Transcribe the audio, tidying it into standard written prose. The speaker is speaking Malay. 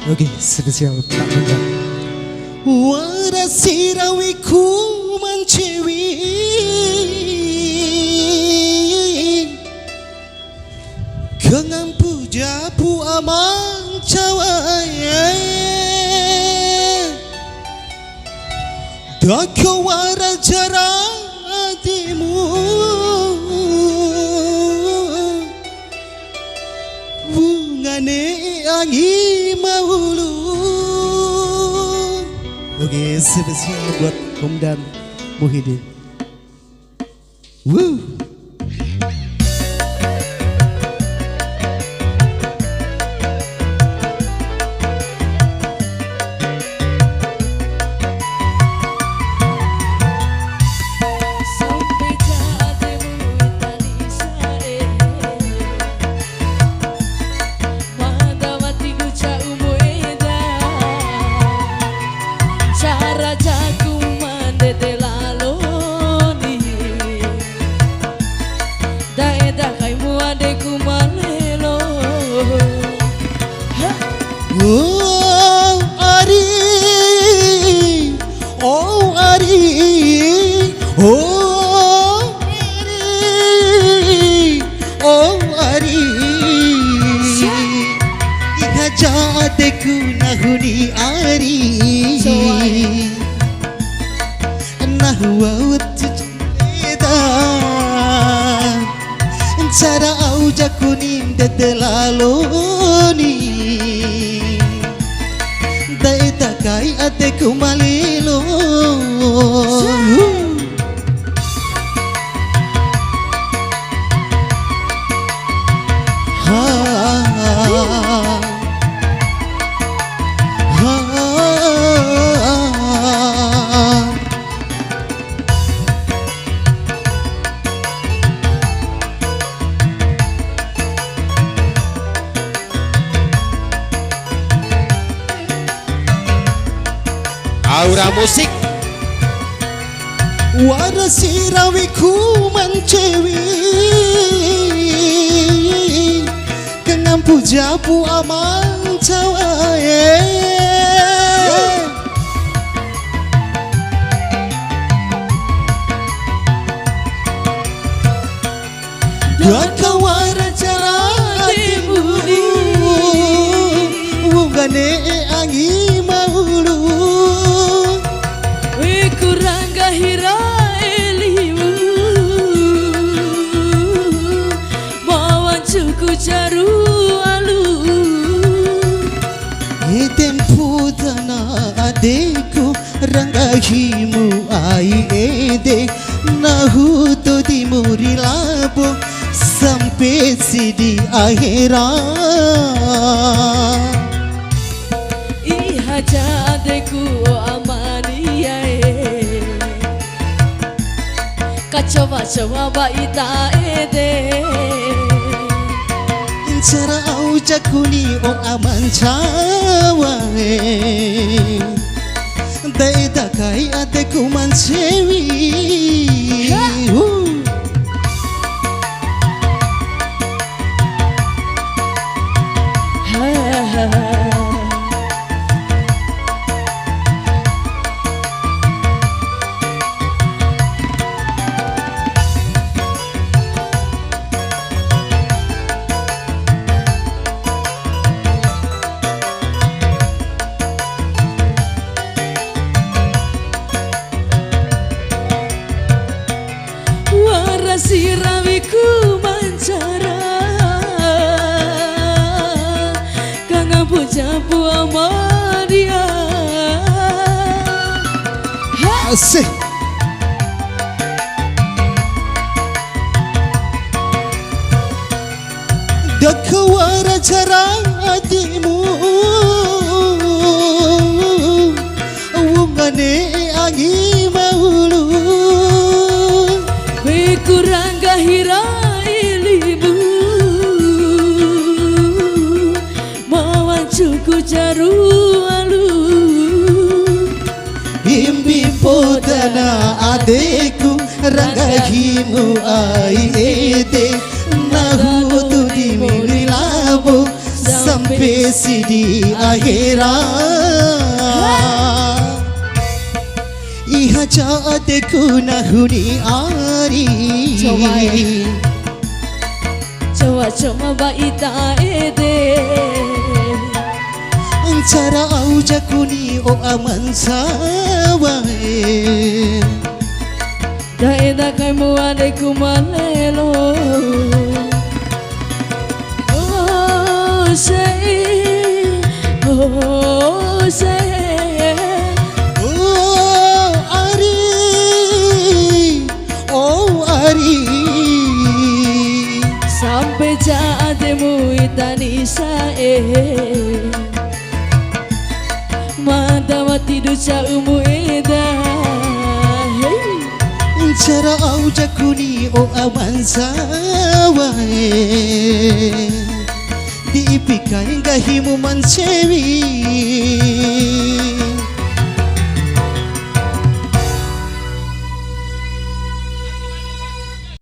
Oke, spesial Pak Bunda. Warasirawiku mencewi kengampu japu amang cawaya dako warajara hatimu bungane angi maulu. Oke, spesial buat Om dan Muhyiddin. Woo. Oh Ari, oh Ari, oh Ari, oh Ari. Iha jateku nahuni Ari, nahwa utjeda, cara aujaku nim dedelaloni. Daita kai ateku malilo ha ha Aura musik warasirawiku mencewi kengampu japu amang cawaye daka warajara hatimu wungane angi maulu kurangga hira elimu bawan cuku caru alu tempo dana adekku ranggahimu ai ede nahuto di muri labo sampai di akhirat iha jadeku Kacoba-coba baita ede cara aujaku ni o aman cawae daida kai ateku mancewi Sirawiku mancara Kanga pujapu amadia Asik daka warajara hatimu wungane angi maulu kurangga hira ilimu mawan cuku caru alu imbi podana adekku ranggahimu ai ede nahutu di muri labo sampai besi di akhirat. Iha jate kuna huni ari. Coba baita ede Cara auja kuni o aman sawae. Daeda kai muade kumalelo. Oh say, oh say, Oh Ari, sampai jaatemu itani sae. Mata mati duca umu eda. Cara auja kuni o aman sawae. Di ipikai gahimu mansewi